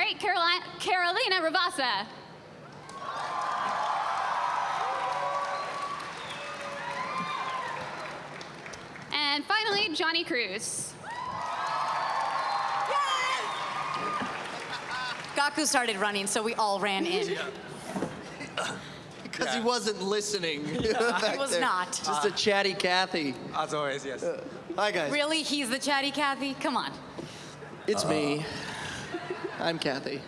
right, Carolina Ravassa. And finally, Johnny Cruz. Gaku started running, so we all ran in. Because he wasn't listening. He was not. Just a chatty Kathy. As always, yes. Hi, guys. Really? He's the chatty Kathy? Come on. It's me. I'm Kathy.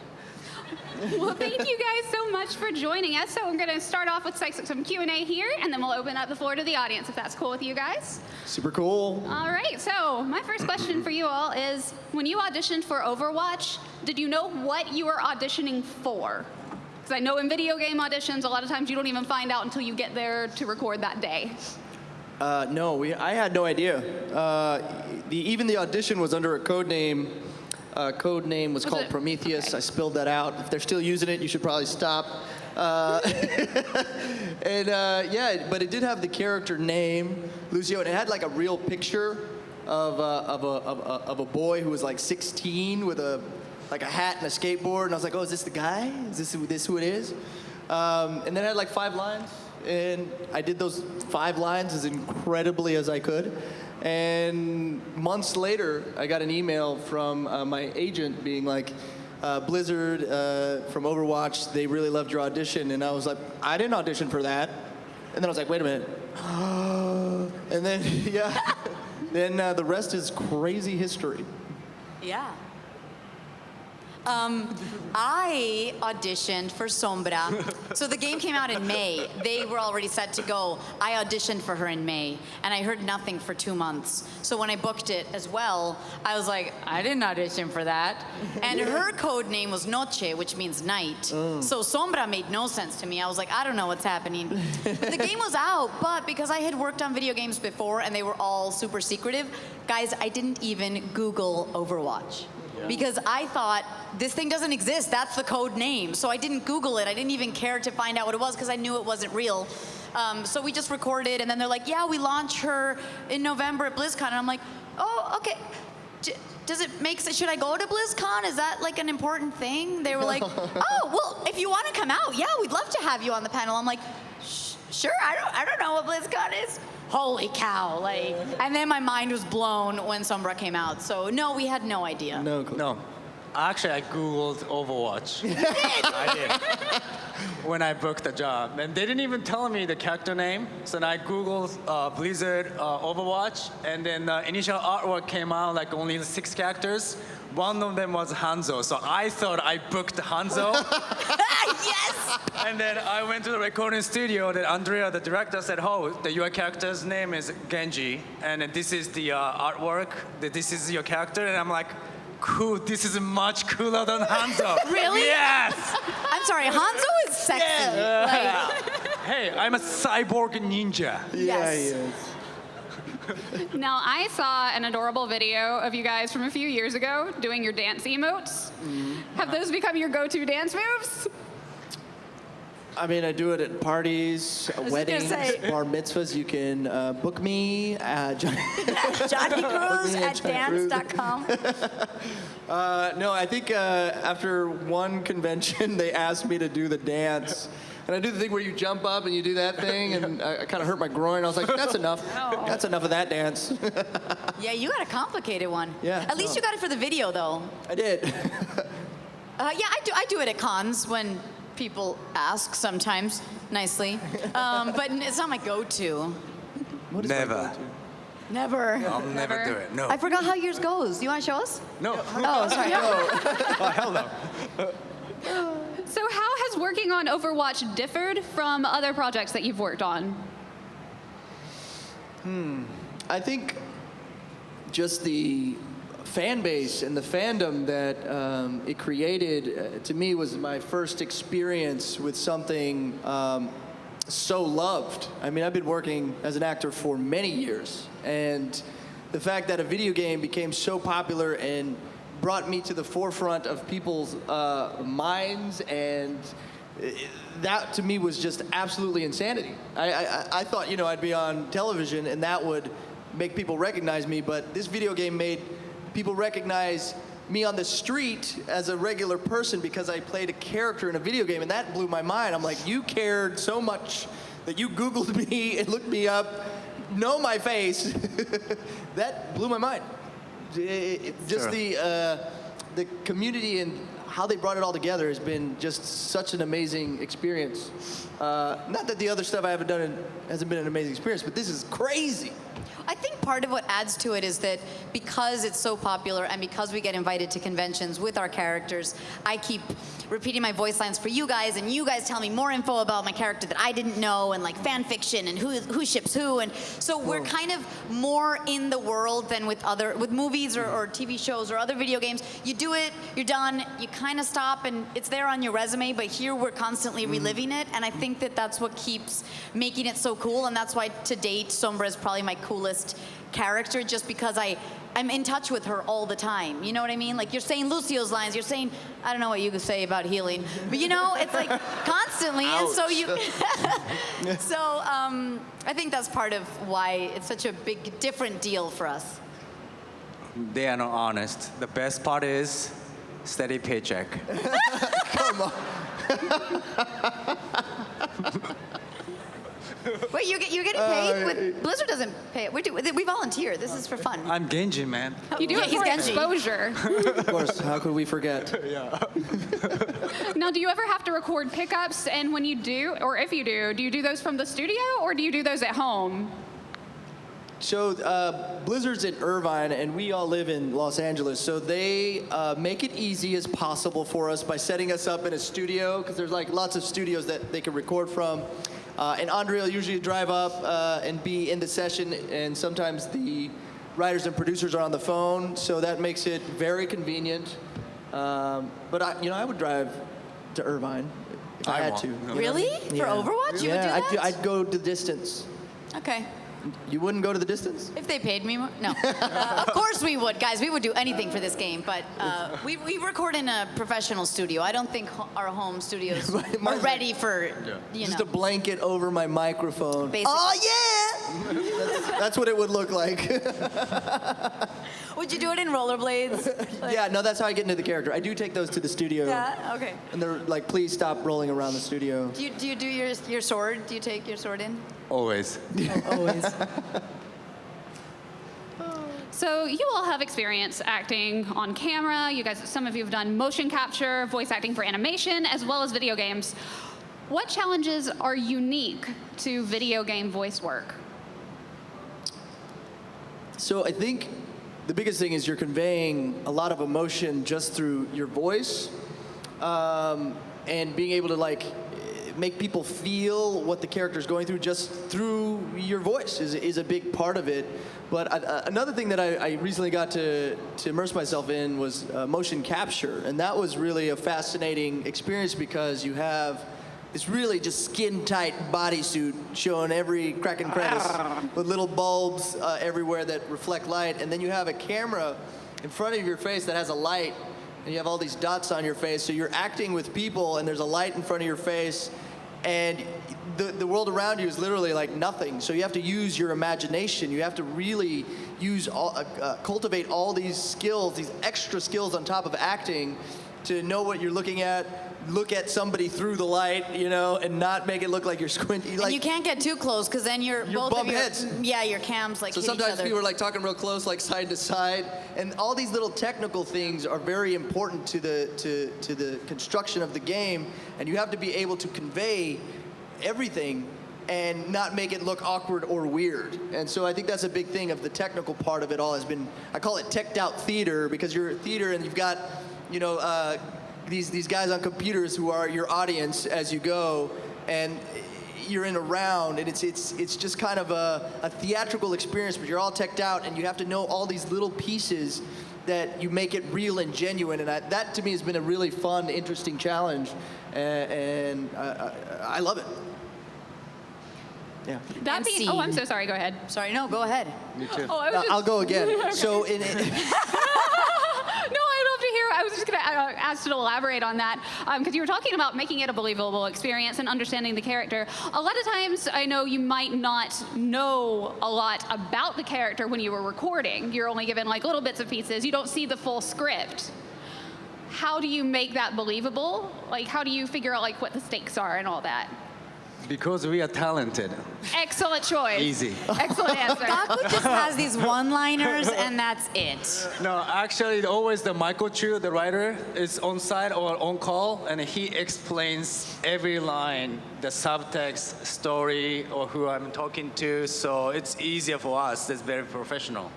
Well, thank you guys so much for joining us. So I'm going to start off with some Q&A here, and then we'll open up the floor to the audience, if that's cool with you guys. Super cool. All right, so my first question for you all is, when you auditioned for Overwatch, did you know what you were auditioning for? Because I know in video game auditions, a lot of times you don't even find out until you get there to record that day. No, I had no idea. Even the audition was under a code name. Code name was called Prometheus. Okay. I spilled that out. If they're still using it, you should probably stop. And yeah, but it did have the character name, Lucio, and it had like a real picture of a boy who was like 16 with a hat and a skateboard, and I was like, oh, is this the guy? Is this who it is? And then it had like 5 lines, and I did those 5 lines as incredibly as I could. And months later, I got an email from my agent being like, Blizzard from Overwatch, they really loved your audition. And I was like, I didn't audition for that. And then I was like, wait a minute. And then, yeah, then the rest is crazy history. Yeah. I auditioned for Sombra. So the game came out in May. They were already set to go. I auditioned for her in May, and I heard nothing for 2 months. So when I booked it as well, I was like, I didn't audition for that. And her code name was Noche, which means night. So Sombra made no sense to me. I was like, I don't know what's happening. The game was out, but because I had worked on video games before and they were all super secretive, guys, I didn't even Google Overwatch. Because I thought, this thing doesn't exist, that's the code name. So I didn't Google it, I didn't even care to find out what it was because I knew it wasn't real. So we just recorded, and then they're like, yeah, we launch her in November at BlizzCon. And I'm like, oh, okay. Does it make sense? Should I go to BlizzCon? Is that like an important thing? They were like, oh, well, if you want to come out, yeah, we'd love to have you on the panel. I'm like, sure, I don't know what BlizzCon is. Holy cow, like, and then my mind was blown when Sombra came out. So no, we had no idea. No. Actually, I Googled Overwatch. I did. When I booked the job. And they didn't even tell me the character name. So then I Googled Blizzard Overwatch. And then the initial artwork came out like only 6 characters. One of them was Hanzo. So I thought I booked Hanzo. Yes! And then I went to the recording studio. That Andrea, the director, said, "Oh, your character's name is Genji, and this is the artwork. This is your character." And I'm like, "Cool. This is much cooler than Hanzo." Really? Yes. I'm sorry, Hanzo is sexy. Hey, I'm a cyborg ninja. Yeah, Yes. he is. Now, I saw an adorable video of you guys from a few years ago doing your dance emotes. Have those become your go-to dance moves? I mean, I do it at parties, weddings, bar mitzvahs. You can book me, Johnny Cruz at Johnny Cruz. dance.com. No, I think after one convention, they asked me to do the dance. And I do the thing where you jump up and you do that thing, and I kind of hurt my groin. I was like, that's enough. That's enough of that dance. Yeah, you got a complicated one. Yeah. At least you got it for the video, though. I did. Yeah, I do it at cons when people ask sometimes, nicely. But it's not my go-to. What is my Never. go-to? Never. I'll never do it. No. I forgot how yours goes. Do you want to show us? No. Oh, sorry. Oh, hell no. So how has working on Overwatch differed from other projects that you've worked on? I think just the fan base and the fandom that it created, to me, was my first experience with something so loved. I mean, I've been working as an actor for many years, and the fact that a video game became so popular and brought me to the forefront of people's minds, and that to me was just absolutely insanity. I thought, I'd be on television and that would make people recognize me, but this video game made people recognize me on the street as a regular person because I played a character in a video game, and that blew my mind. I'm like, you cared so much that you Googled me and looked me up, know my face. That blew my mind. Just the community and how they brought it all together has been just such an amazing experience. Not that the other stuff I haven't done hasn't been an amazing experience, but this is crazy. I think part of what adds to it is that because it's so popular and because we get invited to conventions with our characters, I keep repeating my voice lines for you guys, and you guys tell me more info about my character that I didn't know, and like fan fiction and who ships who, and so we're kind of more in the world than with movies or TV shows or other video games. You do it, you're done, you kind of stop, and it's there on your resume. But here we're constantly reliving it, and I think that that's what keeps making it so cool, and that's why to date Sombra is probably my coolest character, just because I'm in touch with her all the time. You know what I mean? Like, you're saying Lucio's lines, you're saying, I don't know what you could say about healing, but you know, it's like constantly. And so you, so I think that's part of why it's such a big, different deal for us. They are not honest. The best part is steady paycheck. Come on. Wait, you're getting paid? Blizzard doesn't pay. We volunteer. This is for fun. I'm Genji, man. You do it He's for Genji. exposure. Of course, how could we forget? Now, do you ever have to record pickups? And when you do, or if you do you do those from the studio, or do you do those at home? So Blizzard's in Irvine, and we all live in Los Angeles. So they make it easy as possible for us by setting us up in a studio, because there's like lots of studios that they can record from. And Andre will usually drive up and be in the session, and sometimes the writers and producers are on the phone, so that makes it very convenient. But I would drive to Irvine if I had won't. to. No. Really? Yeah. For Overwatch, you would do Yeah, that? I'd go the distance. Okay. You wouldn't go to the distance? If they paid me more? No. Of course we would. Guys, we would do anything for this game, but we record in a professional studio. I don't think our home studios are ready for, you Just know. a blanket over my microphone. Basically. Oh, yeah! That's what it would look like. Would you do it in rollerblades? Like- Yeah, no, that's how I get into the character. I do take those to the studio. Yeah, okay. And they're like, please stop rolling around the studio. Do you do your sword? Do you take your sword in? Always. Always. So you all have experience acting on camera. You guys, some of you have done motion capture, voice acting for animation, as well as video games. What challenges are unique to video game voice work? So I think the biggest thing is you're conveying a lot of emotion just through your voice, and being able to like make people feel what the character is going through just through your voice is a big part of it. But another thing that I recently got to immerse myself in was motion capture, and that was really a fascinating experience because you have this really just skin-tight bodysuit showing every crack and crevice with little bulbs everywhere that reflect light, and then you have a camera in front of your face that has a light, and you have all these dots on your face, so you're acting with people, and there's a light in front of your face, and the world around you is literally like nothing. So you have to use your imagination. You have to really cultivate all these skills, these extra skills on top of acting, to know what you're looking at, look at somebody through the light, you know, and not make it look like you're squinting. And you can't get too close because then you're both bump of your, heads. Yeah, your cams like So hit sometimes each other. people are like talking real close, like side to side, and all these little technical things are very important to the construction of the game, and you have to be able to convey everything and not make it look awkward or weird. And so I think that's a big thing of the technical part of it all has been, I call it teched out theater, because you're theater and you've got, you know, these guys on computers who are your audience as you go, and you're in a round, and it's just kind of a theatrical experience, but you're all teched out, and you have to know all these little pieces that you make it real and genuine, and that to me has been a really fun, interesting challenge, and I love it. Yeah. That being, scene. oh, I'm so sorry. Go ahead. Sorry, no, go ahead. Me too. Oh, I was just, I'll go again. So no, I'd love to hear I was just going to ask you to elaborate on that because you were talking about making it a believable experience and understanding the character. A lot of times, I know you might not know a lot about the character when you were recording. You're only given like little bits and pieces. You don't see the full script. How do you make that believable? Like, how do you figure out like what the stakes are and all that? Because we are talented. Excellent choice. Easy. Excellent answer. Gaku just has these one-liners, and that's it. No, actually, always the Michael Chu, the writer, is on site or on call, and he explains every line, the subtext, story, or who I'm talking to. So it's easier for us. It's very professional.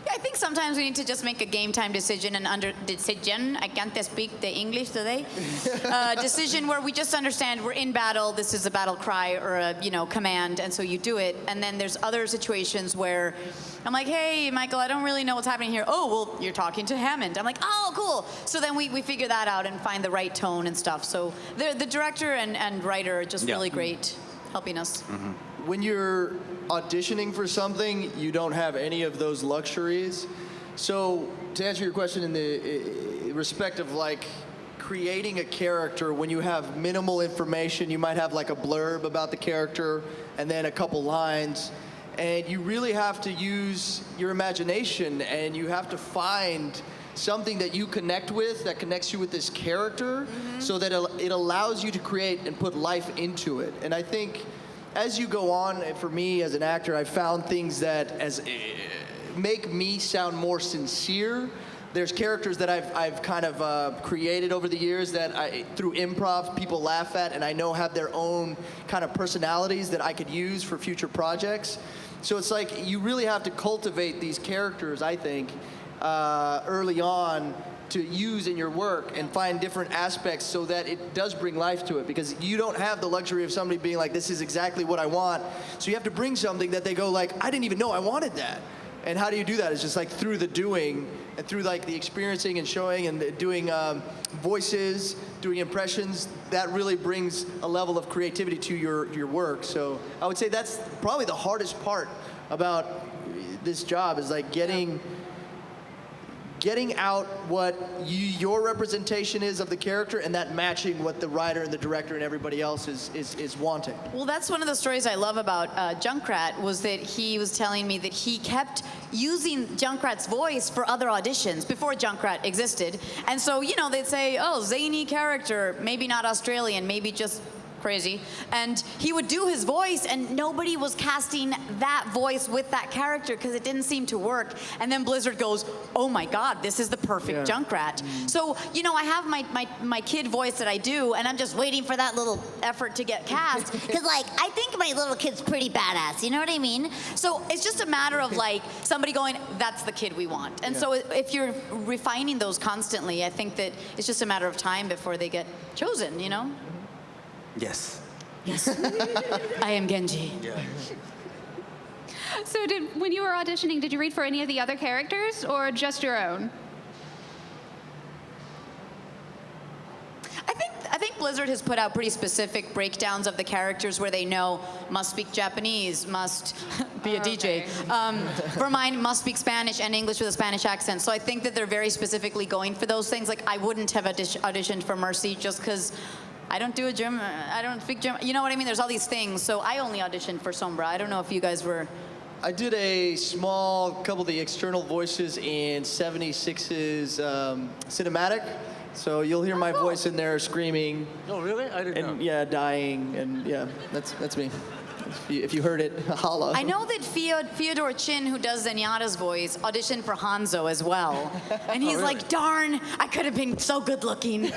Yeah, I think sometimes we need to just make a game time decision I can't speak the English today. Decision where we just understand we're in battle, this is a battle cry or a command, and so you do it. And then there's other situations where I'm like, hey, Michael, I don't really know what's happening here. Oh, well, you're talking to Hammond. I'm like, oh, cool. So then we figure that out and find the right tone and stuff. So the director and writer are just really great helping us. Mm-hmm. When you're auditioning for something, you don't have any of those luxuries. So to answer your question in the respect of like creating a character, when you have minimal information, you might have like a blurb about the character and then a couple lines, and you really have to use your imagination and you have to find something that you connect with, that connects you with this character, so that it allows you to create and put life into it. And I think as you go on, for me as an actor, I've found things that make me sound more sincere. There's characters that I've kind of created over the years that through improv people laugh at, and I know have their own kind of personalities that I could use for future projects. So it's like you really have to cultivate these characters, I think, early on to use in your work and find different aspects so that it does bring life to it, because you don't have the luxury of somebody being like, this is exactly what I want. So you have to bring something that they go like, I didn't even know I wanted that. And how do you do that? It's just like through the doing and through like the experiencing and showing and doing voices, doing impressions. That really brings a level of creativity to your work. So I would say that's probably the hardest part about this job, is like getting out what your representation is of the character, and that matching what the writer and the director and everybody else is wanting. Well, that's one of the stories I love about Junkrat, was that he was telling me that he kept using Junkrat's voice for other auditions before Junkrat existed. And so, they'd say, oh, zany character, maybe not Australian, maybe just crazy. And he would do his voice, and nobody was casting that voice with that character because it didn't seem to work. And then Blizzard goes, oh my God, this is the perfect Junkrat. So, I have my kid voice that I do, and I'm just waiting for that little effort to get cast. Because, I think my little kid's pretty badass, you know what I mean? So it's just a matter of, somebody going, that's the kid we want. And so if you're refining those constantly, I think that it's just a matter of time before they get chosen, Yes. Yes. I am Genji. Yeah. So when you were auditioning, did you read for any of the other characters or just your own? I think Blizzard has put out pretty specific breakdowns of the characters where they know must speak Japanese, must be a DJ. For mine, must speak Spanish and English with a Spanish accent. So I think that they're very specifically going for those things. I wouldn't have auditioned for Mercy just because I don't speak German. You know what I mean? There's all these things. So I only auditioned for Sombra. I don't know if you guys were. I did a small couple of the external voices in 76's cinematic. So you'll hear my voice in there screaming. Oh, really? I didn't know. And yeah, dying, and yeah, that's me. If you heard it, holla. I know that Fyodor Chin, who does Zenyatta's voice, auditioned for Hanzo as well. And he's like, darn, I could have been so good looking.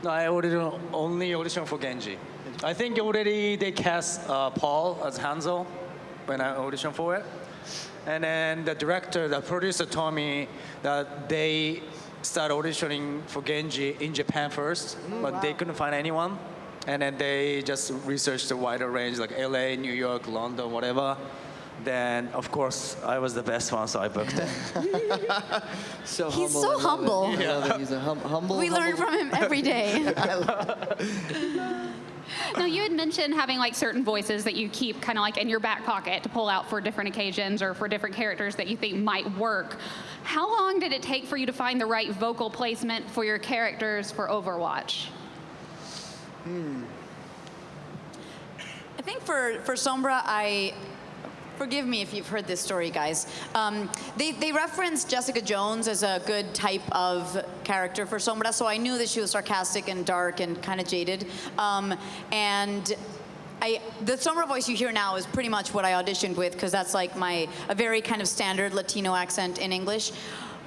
No, I only auditioned for Genji. I think already they cast Paul as Hanzo when I auditioned for it. And then the producer told me that they started auditioning for Genji in Japan first, but they couldn't find anyone. And then they just researched a wider range, like LA, New York, London, whatever. Then, of course, I was the best one, so I booked it. So He's humble. so humble. I love it. He's a humble. We learn from him every day. Now, you had mentioned having like certain voices that you keep kind of like in your back pocket to pull out for different occasions or for different characters that you think might work. How long did it take for you to find the right vocal placement for your characters for Overwatch? I think for Sombra, forgive me if you've heard this story, guys. They referenced Jessica Jones as a good type of character for Sombra, so I knew that she was sarcastic and dark and kind of jaded. And the Sombra voice you hear now is pretty much what I auditioned with, because that's like a very kind of standard Latino accent in English.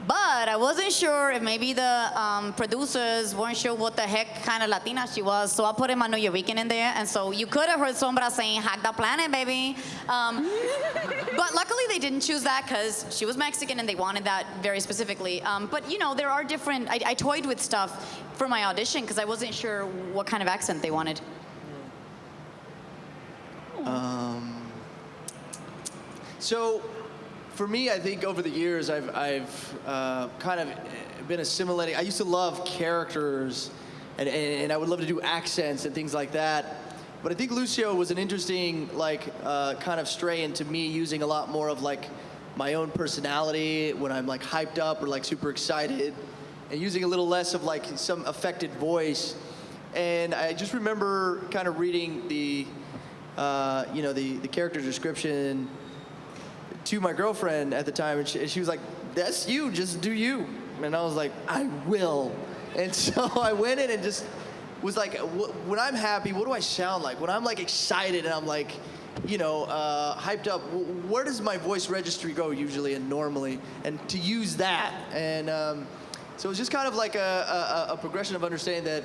But I wasn't sure if maybe the producers weren't sure what the heck kind of Latina she was, so I put in my New Yorican in there, and so you could have heard Sombra saying, hack the planet, baby. But luckily they didn't choose that because she was Mexican and they wanted that very specifically. But you know, there are different, I toyed with stuff for my audition because I wasn't sure what kind of accent they wanted. So, for me, I think over the years, I've kind of been assimilating. I used to love characters, and I would love to do accents and things like that. But I think Lucio was an interesting, kind of stray into me using a lot more of like my own personality when I'm like hyped up or like super excited, and using a little less of like some affected voice. And I just remember kind of reading the character description to my girlfriend at the time, and she was like, that's you, just do you. And I was like, I will. And so I went in and just was like, when I'm happy, what do I sound like? When I'm like excited and I'm like, hyped up, where does my voice registry go usually and normally? And to use that. And so it was just kind of like a progression of understanding that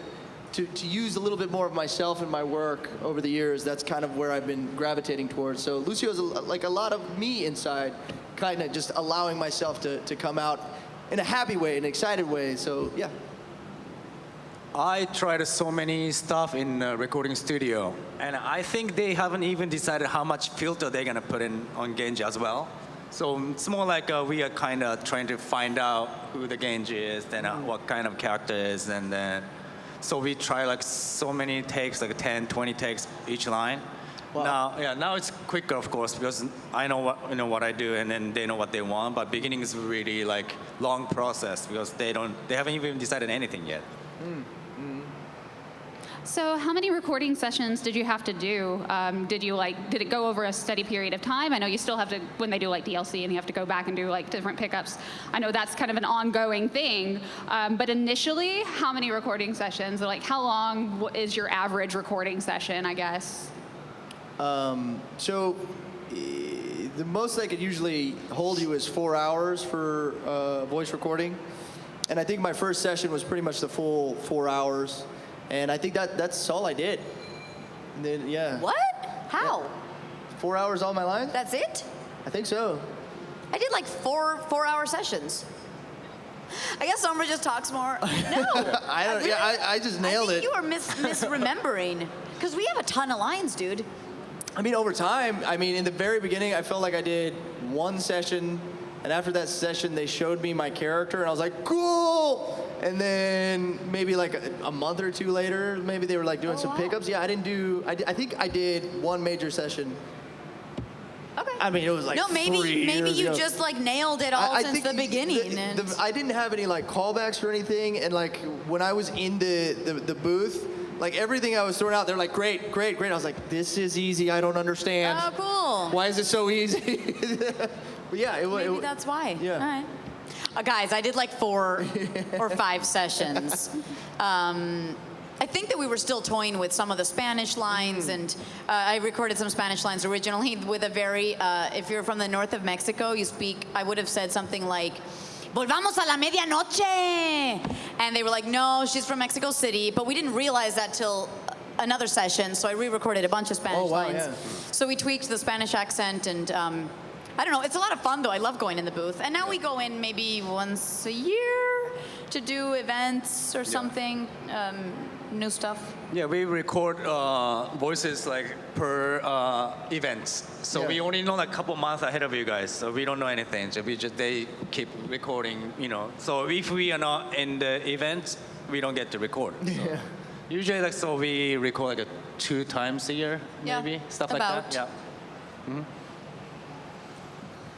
to use a little bit more of myself in my work over the years, that's kind of where I've been gravitating towards. So Lucio is like a lot of me inside, kind of just allowing myself to come out in a happy way, an excited way. So yeah. I tried so many stuff in recording studio, and I think they haven't even decided how much filter they're gonna put in on Genji as well. So it's more like we are kind of trying to find out who the Genji is, then what kind of character is, and then so we try like so many takes, like 10, 20 takes each line. Wow. Now it's quicker, of course, because I know what I do, and then they know what they want. But beginning is really like long process because they haven't even decided anything yet. So how many recording sessions did you have to do? Did it go over a steady period of time? I know you still have to, when they do like DLC and you have to go back and do like different pickups. I know that's kind of an ongoing thing. But initially, how many recording sessions? Like how long is your average recording session, I guess? So the most I could usually hold you is 4 hours for voice recording. And I think my first session was pretty much the full 4 hours. And I think that's all I did. And then, yeah. What? How? Yeah. 4 hours all my lines? That's it? I think so. I did like 4-hour sessions. I guess Sombra just talks more. No. I just nailed I think it. you are misremembering. Because we have a ton of lines, dude. I mean, over time, in the very beginning, I felt like I did one session, and after that session, they showed me my character, and I was like, cool! And then maybe like a month or two later, maybe they were like doing some pickups. Yeah, I think I did one major session. Okay. I mean, it was like no, maybe 3 years you ago. just like nailed it all since think the beginning. I didn't have any like callbacks or anything, and like when I was in the booth, like everything I was throwing out, they're like, great. I was like, this is easy. I don't understand. Oh, cool. Why is it so easy? But yeah, Maybe that's why. Yeah. All right. Guys, I did like 4 or 5 sessions. I think that we were still toying with some of the Spanish lines, and I recorded some Spanish lines originally with a very, if you're from the north of Mexico, I would have said something like, Volvamos a la medianoche! And they were like, no, she's from Mexico City, but we didn't realize that till another session, so I re-recorded a bunch of Spanish lines. Yeah. So we tweaked the Spanish accent, and I don't know, it's a lot of fun though. I love going in the booth. And now we go in maybe once a year to do events or something, new stuff. Yeah, we record voices like per events. So we only know like a couple months ahead of you guys. So we don't know anything. So they keep recording, So if we are not in the event, we don't get to record. So. Usually, like, so we record like 2 times a year, Yeah, maybe stuff about. like that. Yeah.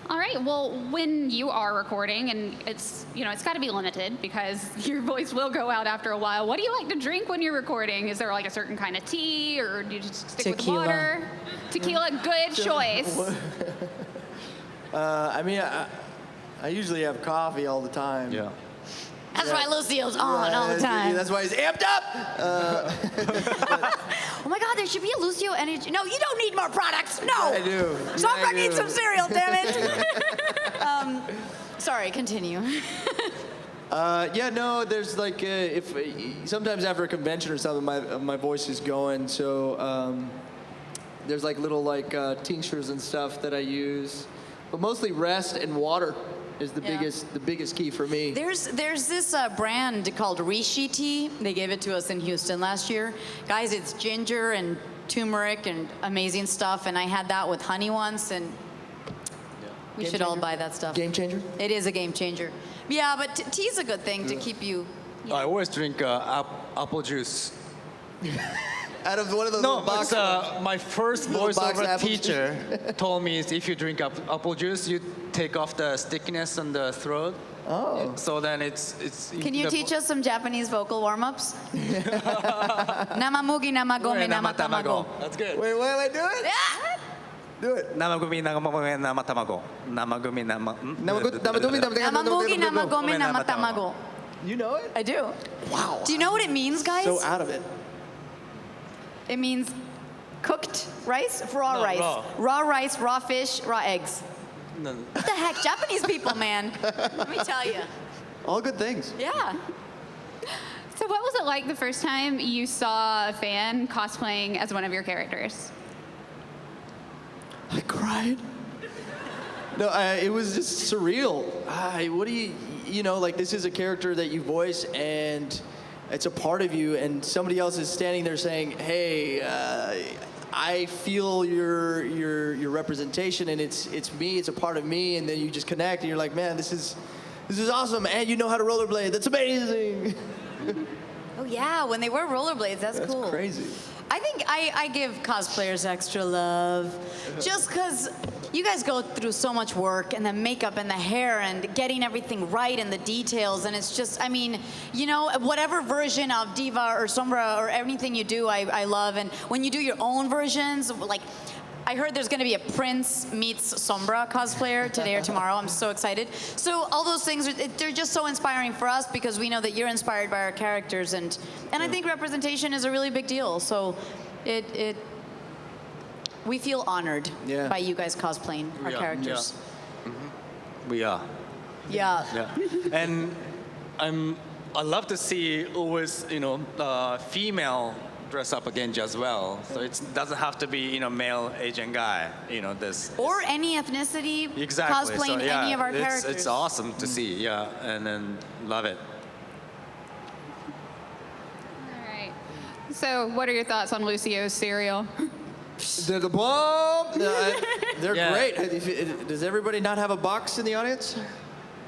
All right. Well, when you are recording, and it's it's got to be limited because your voice will go out after a while. What do you like to drink when you're recording? Is there like a certain kind of tea, or do you just stick Tequila. with water? Tequila, good choice. I mean, I usually have coffee all the time. Yeah. That's why Lucio's on all the time. That's why he's amped up. Oh my God, there should be a Lucio energy. No, you don't need more products. No. I do. Sombra I needs do. some cereal, damn it. Sorry, continue. Yeah, no, there's like if sometimes after a convention or something, my voice is going. So there's like little like tinctures and stuff that I use, but mostly rest and water is the Yeah. biggest key for me. There's this brand called Rishi tea. They gave it to us in Houston last year. Guys, it's ginger and turmeric and amazing stuff. And I had that with honey once, and we Game should all changer? buy that stuff. Game changer. It is a game changer. Yeah, but tea's a good thing to keep you. I always drink apple juice. Out of one of those No, little box but my first Little box voiceover apple teacher told me is if you drink apple juice, you take off the stickiness on the throat. Oh. So then it's. Can you teach us some Japanese vocal warm-ups? Namamugi, namagome, namatamago. That's good. Wait, do it. Yeah. Do it. Namagumi, nagamagome, namatamago. Namagumi, Namamugi, namagome, namatamago. You know it? I do. Wow. Do you know what it means, guys? So out of it. It means cooked rice, raw No, rice. raw. Raw rice, raw fish, raw eggs. No. What the heck? Japanese people, man. Let me tell you. All good things. Yeah. So what was it like the first time you saw a fan cosplaying as one of your characters? I cried. No, it was just surreal. What do you know, like this is a character that you voice and it's a part of you, and somebody else is standing there saying, hey, I feel your representation, and it's me, it's a part of me, and then you just connect, and you're like, man, this is awesome, and you know how to rollerblade. That's amazing. Oh, yeah. When they wear rollerblades, that's cool. That's crazy. I think I give cosplayers extra love just because you guys go through so much work and the makeup and the hair and getting everything right and the details. And it's just, I mean, you know, whatever version of Diva or Sombra or anything you do, I love. And when you do your own versions, like, I heard there's going to be a Prince meets Sombra cosplayer today or tomorrow. I'm so excited. So all those things, they're just so inspiring for us because we know that you're inspired by our characters. And I think representation is a really big deal. So we feel honored by you guys cosplaying our characters. Yeah. Mm-hmm. We are. Yeah. Yeah. And I love to see always, female dress up again as well. So it doesn't have to be, male Asian guy, this. Or any ethnicity Exactly. cosplaying So, yeah, any of our characters. It's awesome to see, yeah, and then love it. All right. So what are your thoughts on Lucio's cereal? They're the bomb. They're Yeah. great. Does everybody not have a box in the audience?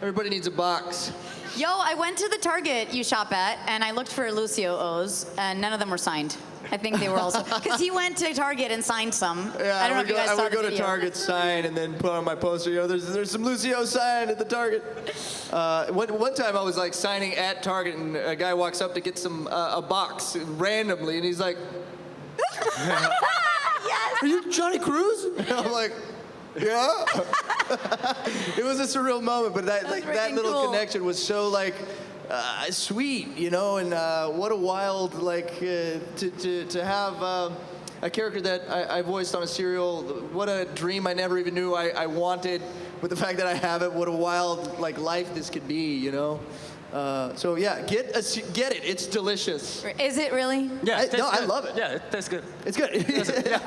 Everybody needs a box. Yo, I went to the Target you shop at, and I looked for Lucio-Ohs, and none of them were signed. I think they were also, because he went to Target and signed some. Yeah, I don't know if you guys I saw would the go to video. Target, sign, and then put on my poster. There's some Lucio sign at the Target. One time I was like signing at Target, and a guy walks up to get a box randomly, and he's like, Yes. "Are you Johnny Cruz?" And I'm like, "Yeah." It was a surreal moment, but that freaking little cool. connection was so like sweet, and what a wild to have a character that I voiced on a serial. What a dream I never even knew I wanted, but the fact that I have it, what a wild life this could be, So yeah, get it. It's delicious. Is it really? Yeah, it tastes I good. love it. Yeah, it tastes good. It's good.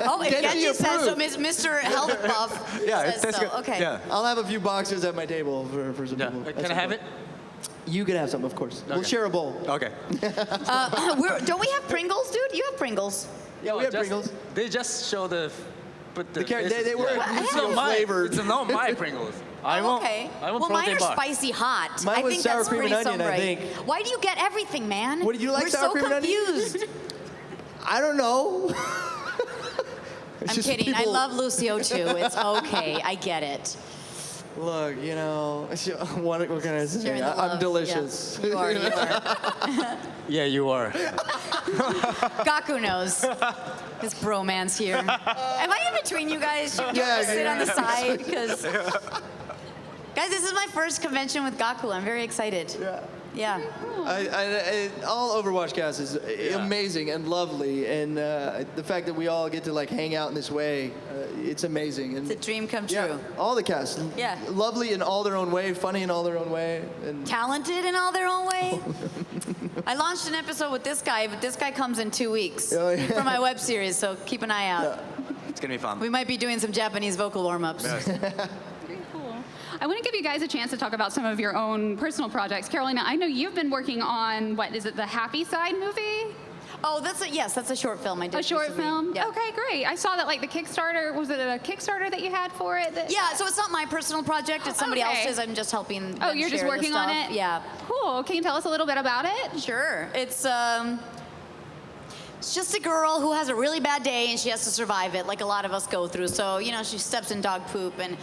Oh, if Genji Genji says so, approved. Mr. Health Buff Yeah, it says tastes so. good. Okay. Yeah. I'll have a few boxes at my table for some Yeah. people. Can I have it? You can have some, of course. We'll Okay. share a bowl. Okay. Don't we have Pringles, dude? You have Pringles. Yeah, we have Just- Pringles. They just show the But they were it's Lucio not my flavored. It's not my Pringles. I won't. Okay. I won't Well, mine protein are bar. spicy hot. Mine I was think sour that's cream and pretty onion, I Sombra-y. think. Why do you get everything, man? What, do you like We're sour so cream and onion? confused. I don't know. It's I'm just kidding. I people- love Lucio too. It's okay. I get it. Look, you know, what can I say? Sharing the I'm love. delicious. Yeah. You are. You are. Yeah, you are. Gaku knows. This bromance here. Am I in between you guys? Should you Yeah, sit on the yeah. side? Because guys, this is my first convention with Gaku. I'm very excited. Yeah. All Overwatch cast is amazing and lovely, and the fact that we all get to like hang out in this way, it's amazing. And It's a dream come true. yeah, all the cast, Yeah. lovely in all their own way, funny in all their own way, and Talented in all their own way. I launched an episode with this guy, but this guy comes in 2 weeks Oh, yeah. for my web series, so keep an eye out. It's gonna be fun. We might be doing some Japanese vocal warm-ups. Very cool. I want to give you guys a chance to talk about some of your own personal projects. Carolina, I know you've been working on, what is it, the Happy Side movie? Oh, that's a short film I did. A short recently. film? Yeah. Okay, great. I saw that like the Kickstarter, was it a Kickstarter that you had for it? Yeah, so it's not my personal project. It's somebody Okay. else's. I'm just helping. Oh, them you're just share the working on stuff. it? Yeah. Cool. Can you tell us a little bit about it? Sure. It's just a girl who has a really bad day and she has to survive it, like a lot of us go through. So, you know, she steps in dog poop and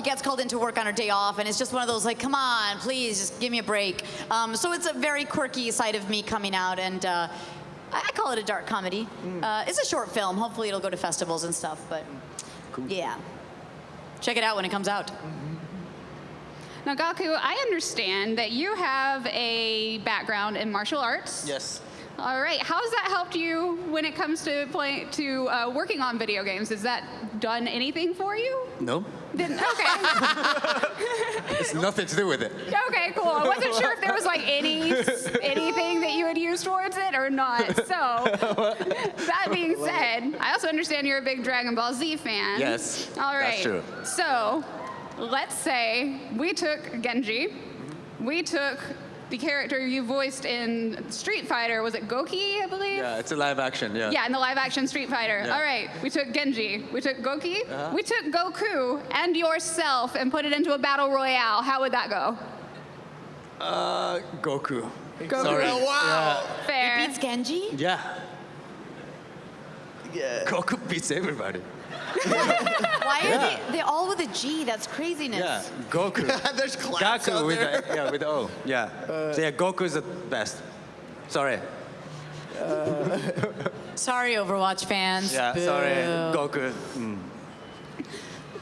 gets called into work on her day off, and it's just one of those like, come on, please, just give me a break. So it's a very quirky side of me coming out, and I call it a dark comedy. It's a short film. Hopefully it'll go to festivals and stuff, but yeah. Check it out when it comes out. Now, Gaku, I understand that you have a background in martial arts. Yes. All right. How has that helped you when it comes to working on video games? Has that done anything for you? No. Didn't. Okay. It's nothing to do with it. Okay. Cool. I wasn't sure if there was like anything that you would use towards it or not. So that being said, I also understand you're a big Dragon Ball Z fan. Yes, All right. that's true. So let's say we took Genji. We took the character you voiced in Street Fighter. Was it Goki, I believe? Yeah, it's a live action. Yeah. Yeah, in the live action Street Fighter. Yeah. All right, we took Genji, we took Goki, we took Goku and yourself and put it into a battle royale. How would that go? Goku. Goku. Sorry. Oh, wow. Fair. It beats Genji? Yeah. Yeah. Goku beats everybody. Why are they all with a G? That's craziness. Yeah. Goku. There's claps Gaku out with there. with the O. Yeah. So yeah, Goku is the best. Sorry. Sorry, Overwatch fans. Yeah. Boo. Sorry, Goku.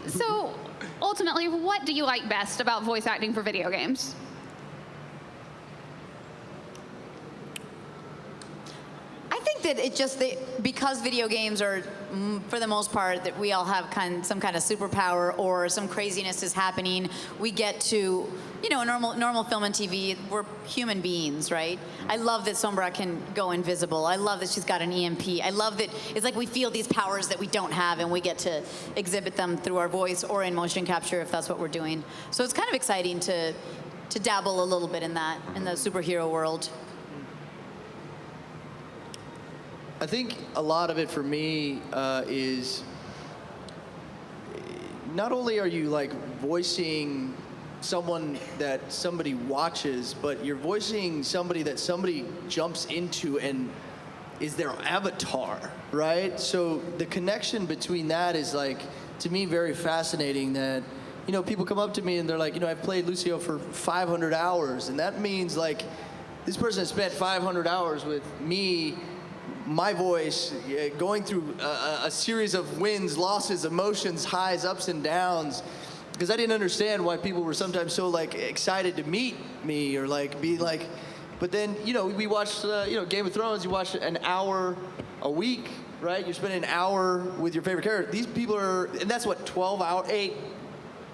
So, ultimately, what do you like best about voice acting for video games? I think that it just because video games are, for the most part, that we all have some kind of superpower or some craziness is happening. We get to, you know, normal film and TV. We're human beings, right? I love that Sombra can go invisible. I love that she's got an EMP. I love that it's like we feel these powers that we don't have, and we get to exhibit them through our voice or in motion capture if that's what we're doing. So it's kind of exciting to dabble a little bit in that, in the superhero world. I think a lot of it for me is not only are you like voicing someone that somebody watches, but you're voicing somebody that somebody jumps into and is their avatar, right? So the connection between that is like, to me, very fascinating that, you know, people come up to me and they're like, you know, I've played Lucio for 500 hours, and that means like this person has spent 500 hours with me, my voice, going through a series of wins, losses, emotions, highs, ups and downs, because I didn't understand why people were sometimes so like excited to meet me or like be like, but then, you know, we watched, you know, Game of Thrones, you watch an hour a week, right? You're spending an hour with your favorite character. These people are, and that's what, 12 hours,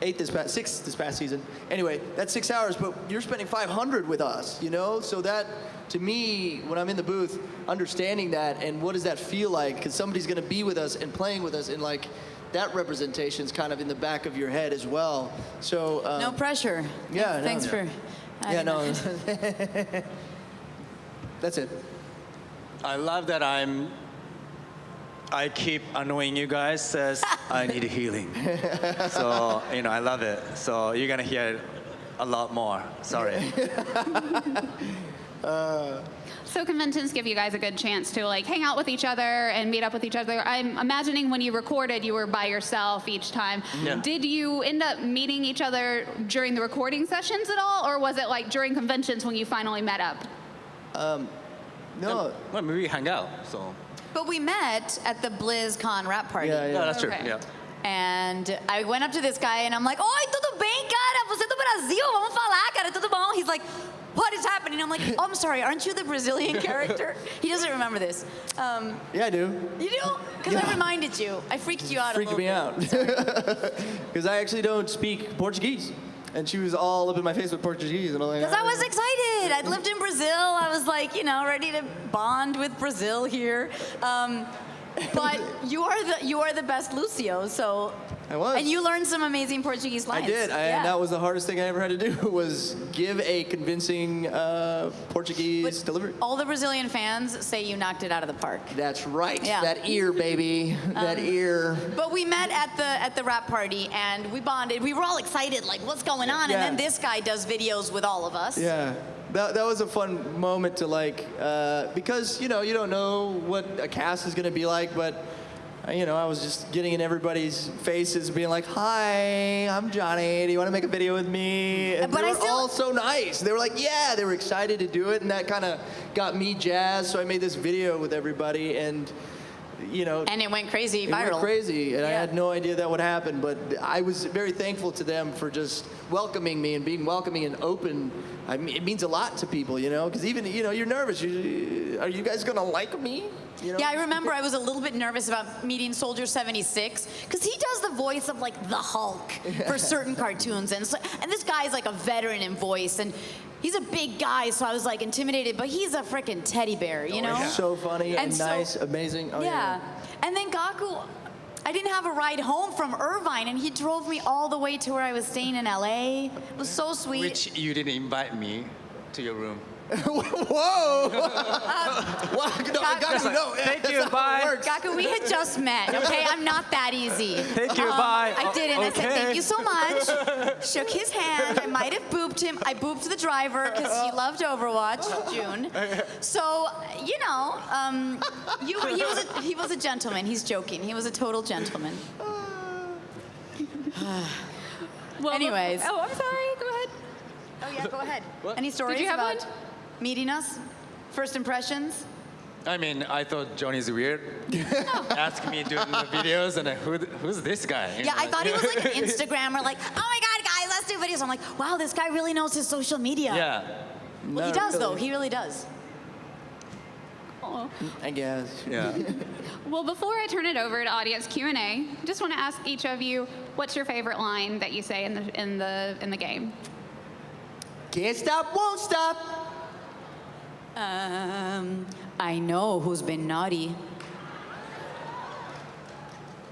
6 this past season. Anyway, that's 6 hours, but you're spending 500 with us, you know? So that, to me, when I'm in the booth, understanding that and what does that feel like, because somebody's gonna be with us and playing with us, and like, that representation's kind of in the back of your head as well. So No pressure. yeah, Thanks no. for. yeah, no. That's it. I love that I'm I keep annoying you guys says I need healing. So, I love it. So you're going to hear it a lot more. Sorry. So conventions give you guys a good chance to like hang out with each other and meet up with each other. I'm imagining when you recorded, you were by yourself each time. Yeah. Did you end up meeting each other during the recording sessions at all, or was it like during conventions when you finally met up? No. Well, maybe we hang out. So. But we met at the BlizzCon rap party. Yeah, Yeah, that's true. Okay. Yeah. And I went up to this guy and I'm like, oi, tudo bem, cara? Você do Brasil? Vamos falar, cara, tudo bom? He's like, what is happening? I'm like, oh, I'm sorry, aren't you the Brazilian character? He doesn't remember this. Yeah, I do. You do? Because I reminded you. I freaked you out Freaked a me little out. Because I actually don't speak Portuguese. And she was all up in my face with Portuguese. And I'm like, Because I was excited. I'd lived in Brazil. I was like, ready to bond with Brazil here. But you are the best Lucio, so. I was. And you learned some amazing Portuguese I lines. did. Yeah. And that was the hardest thing I ever had to do was give a convincing Portuguese delivery. All the Brazilian fans say you knocked it out of the park. That's right. Yeah. That ear, baby. That ear. But we met at the rap party and we bonded. We were all excited, like, what's going on? Yeah. And then this guy does videos with all of us. Yeah. That was a fun moment to like, because, you don't know what a cast is going to be like, but, I was just getting in everybody's faces being like, hi, I'm Johnny. Do you want to make a video with me? And But they I were still- all so nice. They were like, yeah, they were excited to do it. And that kind of got me jazzed. So I made this video with everybody and, And it went crazy it viral. went crazy, and I Yeah. had no idea that would happen. But I was very thankful to them for just welcoming me and being welcoming and open. I mean, it means a lot to people, because even you're nervous. Are you guys gonna like me? Yeah, I remember I was a little bit nervous about meeting Soldier 76 because he does the voice of like the Hulk for certain cartoons, and this guy's like a veteran in voice, and he's a big guy, so I was like intimidated, but he's a freaking teddy bear, you know? So funny and so- nice, amazing. Oh, Yeah. And then Gaku, I didn't have a ride home from Irvine, and he drove me all the way to where I was staying in LA. It was so sweet. Which you didn't invite me to your room. Whoa! Wow, no, Thank that's you, not how bye. it works. Gaku, we had just met, okay? I'm not that easy. Thank you, bye. I didn't. I said, Okay. thank you so much. Shook his hand. I might have booped him. I booped the driver because he loved Overwatch, June. So, he was a gentleman. He's joking. He was a total gentleman. Well, Anyways. Oh, I'm sorry. Go ahead. Oh, yeah, go ahead. What? Any stories have about one? meeting us? First impressions? I mean, I thought Johnny's weird. Asking me doing the videos, and who's this guy? Yeah, I thought he was like an Instagrammer, like, oh my God, guys, let's do videos. I'm like, wow, this guy really knows his social media. Yeah. Well, he Not does, though. really. He really does. Oh. I guess. Yeah. Well, before I turn it over to audience Q&A, just want to ask each of you, what's your favorite line that you say in the game? Can't stop, won't stop. I know who's been naughty.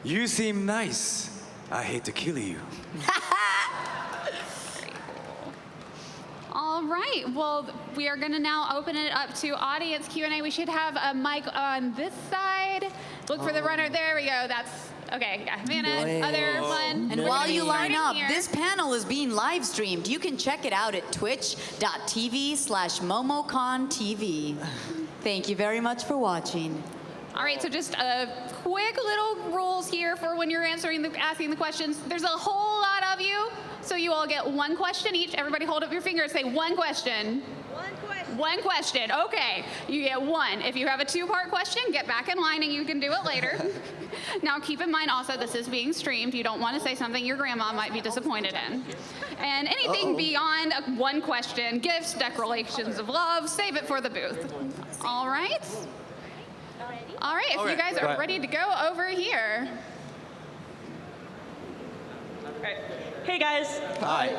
You seem nice. I hate to kill you. All right. Well, we are going to now open it up to audience Q&A. We should have a mic on this side. Look for the runner. There we go. That's okay. Yeah, Vanna, other one. And We're while gonna you be line starting up, here. this panel is being live streamed. You can check it out at twitch.tv/MomoCon TV. Thank you very much for watching. All right, so just a quick little rules here for when you're asking the questions. There's a whole lot of you, so you all get one question each. Everybody hold up your finger and say one question. One question, okay. You get one. If you have a two-part question, get back in line and you can do it later. Now keep in mind also this is being streamed. You don't want to say something your grandma might be disappointed in. And anything beyond one question, gifts, declarations of love, save it for the booth. All right? All right, if you guys are ready to go over here. Right. Hey guys, Hi.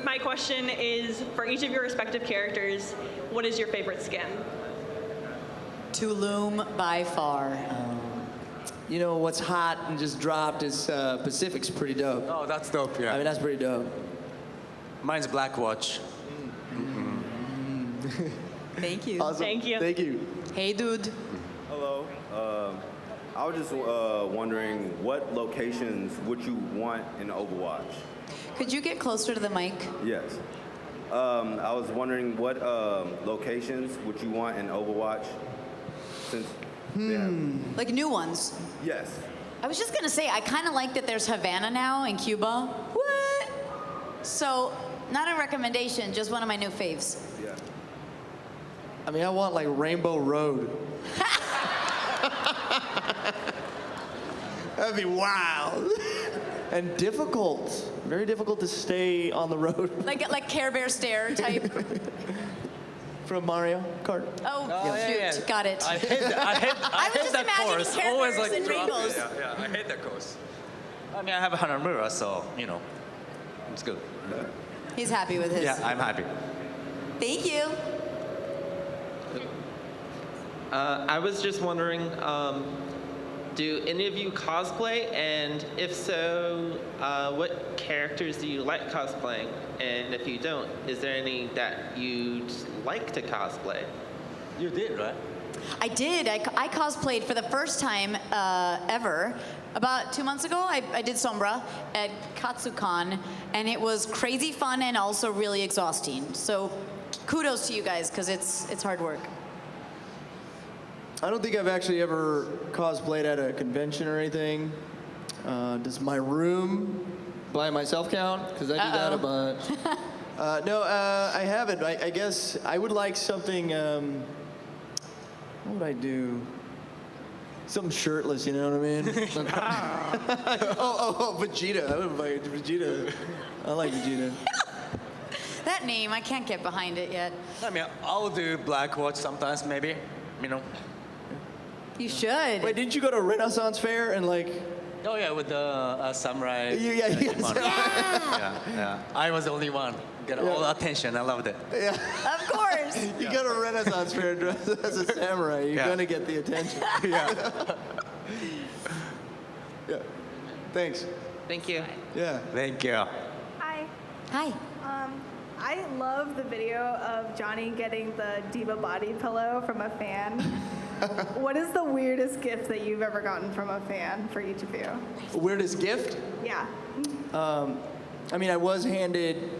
my question is for each of your respective characters, what is your favorite skin? Tulum by far. What's hot and just dropped is Pacific's pretty dope. Oh, that's dope. Yeah. I mean, that's pretty dope. Mine's Blackwatch. Thank you. Awesome. Thank you. Thank you. Hey, dude. Hello. I was just wondering, what locations would you want in Overwatch? Could you get closer to the mic? Yes. I was wondering what locations would you want in Overwatch? Since they have, Like new ones. yes. I was just gonna say, I kind of like that there's Havana now in Cuba. What? So, not a recommendation, just one of my new faves. Yeah. I mean, I want like Rainbow Road. That'd be wild. And difficult. Very difficult to stay on the road. Like Care Bear Stare type. From Mario Kart. Oh, Yeah, shoot, yeah. got it. I hate that. I was hate just that imagining course. Care Always Bears like and drop it. rainbows. Yeah, I hate that course. I mean, I have a 100 mirror, so it's good. He's happy with his. Yeah, I'm happy. Thank you. I was just wondering, do any of you cosplay? And if so, what characters do you like cosplaying? And if you don't, is there any that you'd like to cosplay? You did, right? I did. I cosplayed for the first time ever. About 2 months ago, I did Sombra at KatsuCon, and it was crazy fun and also really exhausting. So kudos to you guys, because it's hard work. I don't think I've actually ever cosplayed at a convention or anything. Does my room by myself count? Because I do that a bunch. No, I haven't. I guess I would like something. What would I do? Something shirtless, you know what I mean? oh, Vegeta. I would invite Vegeta. I like Vegeta. That name, I can't get behind it yet. I mean, I'll do Black Watch sometimes, maybe. You should. Wait, didn't you go to Renaissance Fair and like? Oh yeah, with the samurai. Yeah. Yeah. I was the only one. Got all the attention. I loved it. Of course. You go to Renaissance Fair dressed as a samurai, you're Yeah. gonna get the attention. Yeah. Yeah. Thanks. Thank you. Yeah. Thank you. Hi. Hi. I love the video of Johnny getting the Diva body pillow from a fan. What is the weirdest gift that you've ever gotten from a fan for each of you? Weirdest gift? Yeah. I mean, I was handed,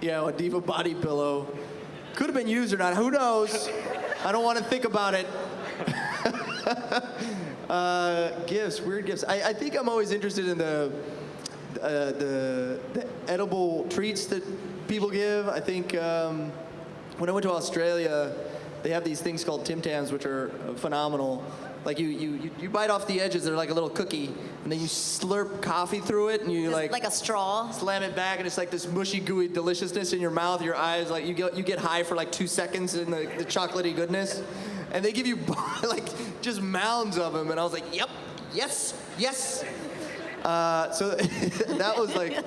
a Diva body pillow. Could have been used or not. Who knows? I don't want to think about it. Gifts, weird gifts. I think I'm always interested in the edible treats that people give. I think when I went to Australia, they have these things called Tim Tams, which are phenomenal. Like you bite off the edges, they're like a little cookie, and then you slurp coffee through it, and you Like a straw. slam it back, and it's like this mushy, gooey deliciousness in your mouth, your eyes, like you get high for like 2 seconds in the chocolatey goodness, and they give you like just mounds of them, and I was like, yep, yes. So that was like,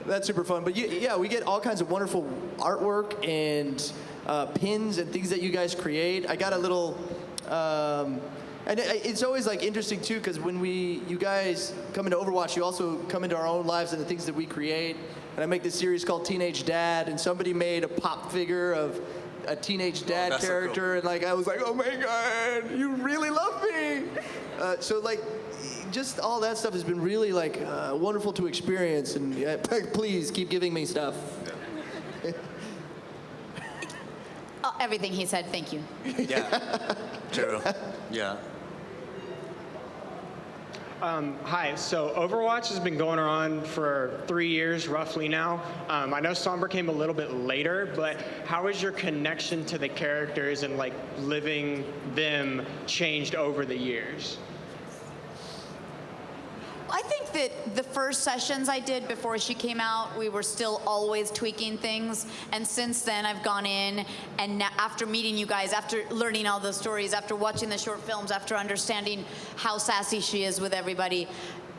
that's super fun. But yeah, we get all kinds of wonderful artwork and pins and things that you guys create. I got a little. And it's always like interesting too, because when you guys come into Overwatch, you also come into our own lives and the things that we create. And I make this series called Teenage Dad, and somebody made a pop figure of a teenage dad that's so character, cool. and like I was like, oh my God, you really love me. So like, just all that stuff has been really like wonderful to experience, and please keep giving me stuff. Everything he said, thank you. Yeah. True. Yeah. Hi, so Overwatch has been going on for 3 years roughly now. I know Sombra came a little bit later, but how has your connection to the characters and like living them changed over the years? I think that the first sessions I did before she came out, we were still always tweaking things. And since then, I've gone in, and after meeting you guys, after learning all those stories, after watching the short films, after understanding how sassy she is with everybody,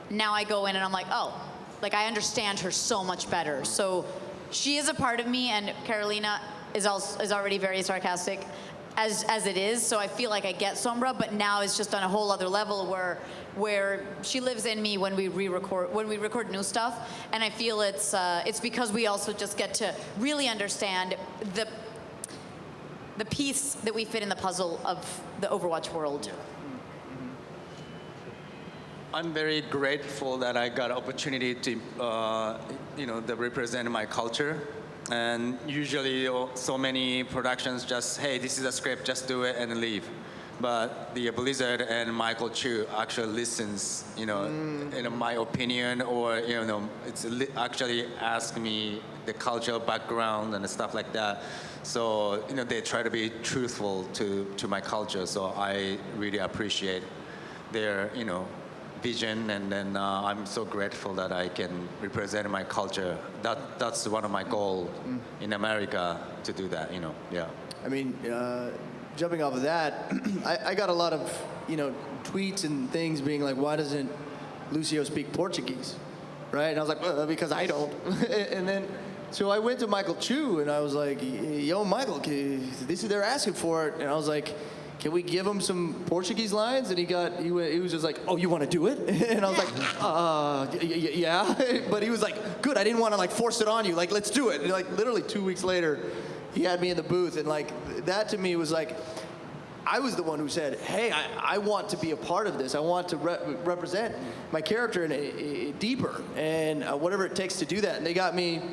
now I go in and I'm like, oh, like I understand her so much better. So she is a part of me, and Carolina is already very sarcastic as it is. So I feel like I get Sombra, but now it's just on a whole other level where she lives in me when we record new stuff, and I feel it's because we also just get to really understand the piece that we fit in the puzzle of the Overwatch world. I'm very grateful that I got opportunity to, to represent my culture. And usually, so many productions just, hey, this is a script, just do it and leave. But the Blizzard and Michael Chu actually listens, my opinion, or it's actually ask me the cultural background and stuff like that. So they try to be truthful to my culture. So I really appreciate their vision, and then I'm so grateful that I can represent my culture. That's one of my goals in America, to do that. Yeah. I mean, jumping off of that, I got a lot of tweets and things being like, why doesn't Lucio speak Portuguese, right? And I was like, because I don't. And then so I went to Michael Chu and I was like, yo, Michael, this is they're asking for it, and I was like, can we give him some Portuguese lines? And he was just like, oh, you want to do it? And I was like, yeah. But he was like, good, I didn't want to like force it on you. Like, let's do it. And like literally 2 weeks later, he had me in the booth. And like, that to me was like, I was the one who said, hey, I want to be a part of this. I want to represent my character in a deeper, and whatever it takes to do that. And they got me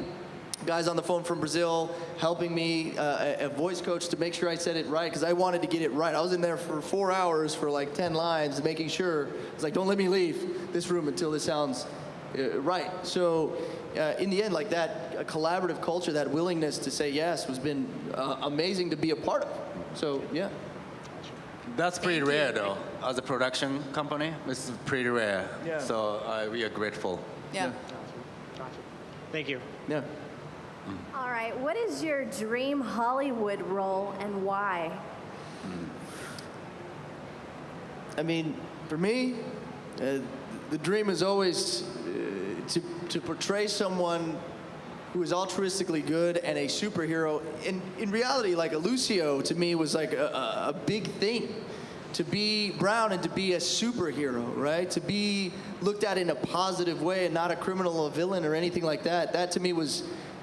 guys on the phone from Brazil helping me, a voice coach to make sure I said it right, because I wanted to get it right. I was in there for 4 hours for like 10 lines, making sure. It's like, don't let me leave this room until this sounds right. So in the end, like that collaborative culture, that willingness to say yes has been amazing to be a part of. So yeah. That's pretty rare, though. As a production company, it's pretty rare. Yeah. So we are grateful. Yeah. Thank you. Yeah. All right, what is your dream Hollywood role and why? I mean, for me, the dream is always to portray someone who is altruistically good and a superhero. In reality, like a Lucio to me was like a big thing. To be brown and to be a superhero, right? To be looked at in a positive way and not a criminal or villain or anything like that. That to me was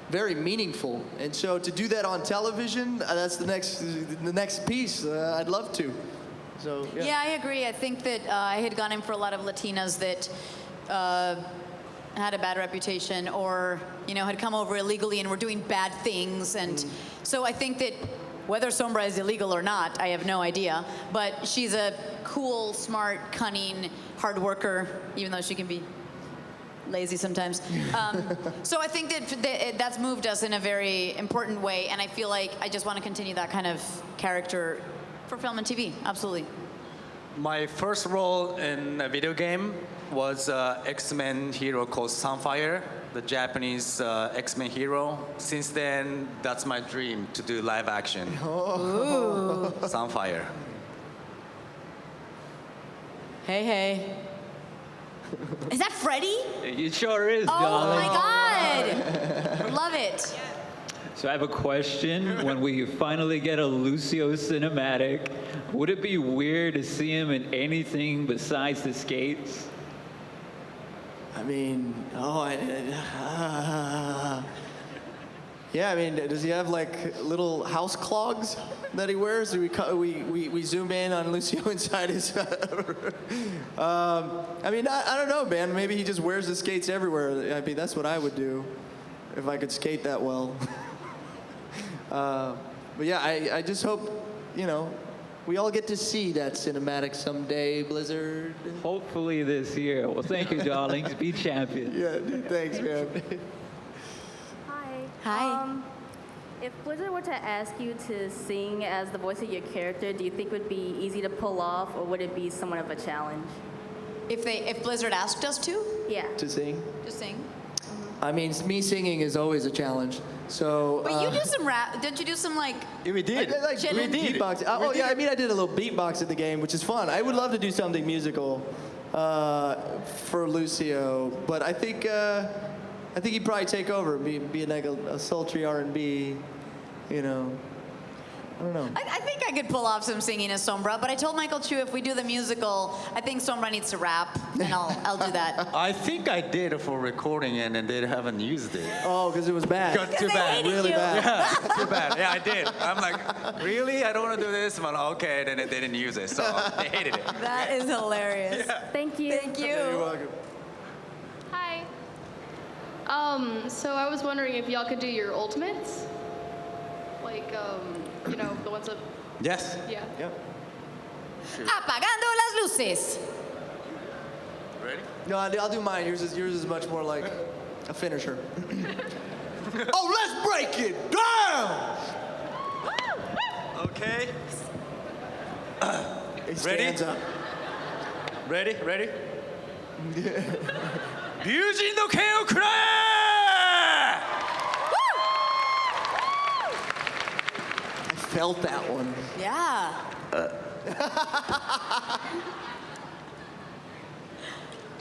very meaningful. And so to do that on television, that's the next piece. I'd love to. So yeah. Yeah, I agree. I think that I had gone in for a lot of Latinas that had a bad reputation, or had come over illegally and were doing bad things. And so I think that whether Sombra is illegal or not, I have no idea. But she's a cool, smart, cunning, hard worker, even though she can be lazy sometimes. So I think that that's moved us in a very important way, and I feel like I just want to continue that kind of character for film and TV. Absolutely. My first role in a video game was X-Men hero called Sunfire, the Japanese X-Men hero. Since then, that's my dream, to do live action. Ooh. Sunfire. Hey. Is that Freddy? It sure is, Oh darling. my God. Love it. So I have a question. When we finally get a Lucio cinematic, would it be weird to see him in anything besides the skates? I mean, yeah. I mean, does he have like little house clogs that he wears? Do we zoom in on Lucio inside his? I mean, I don't know, man. Maybe he just wears the skates everywhere. I mean, that's what I would do if I could skate that well. But yeah, I just hope we all get to see that cinematic someday, Blizzard. Hopefully this year. Well, thank you, darlings. Be champions. Yeah, dude, thanks, man. Hi. If Blizzard were to ask you to sing as the voice of your character, do you think it would be easy to pull off, or would it be somewhat of a challenge? If Blizzard asked us to? Yeah. To sing? Just sing. I mean, me singing is always a challenge. So. But you do some rap. Didn't you do some like? We did. I did beatbox. Yeah, I mean, I did a little beatbox in the game, which is fun. I would love to do something musical for Lucio, but I think he'd probably take over, be like a sultry R&B, I don't know. I think I could pull off some singing as Sombra, but I told Michael Chu if we do the musical, I think Sombra needs to rap, and I'll do that. I think I did for recording and then they haven't used it. Oh, because it was bad. Got too they bad. hated Really you. bad. Yeah, too bad. Yeah, I did. I'm like, really? I don't want to do this. But okay, then they didn't use it, so they hated it. That is hilarious. Thank you. Thank you. You're welcome. Hi. So I was wondering if y'all could do your ultimates, like, you know, the ones that, Yes. yeah. Yeah. Apagando las luces. Ready? No, I'll do mine. Yours is much more like a finisher. Oh, let's break it down! Okay. He stands up. Ready? Ready? 龍神の剣をくらえ I felt that one. Yeah.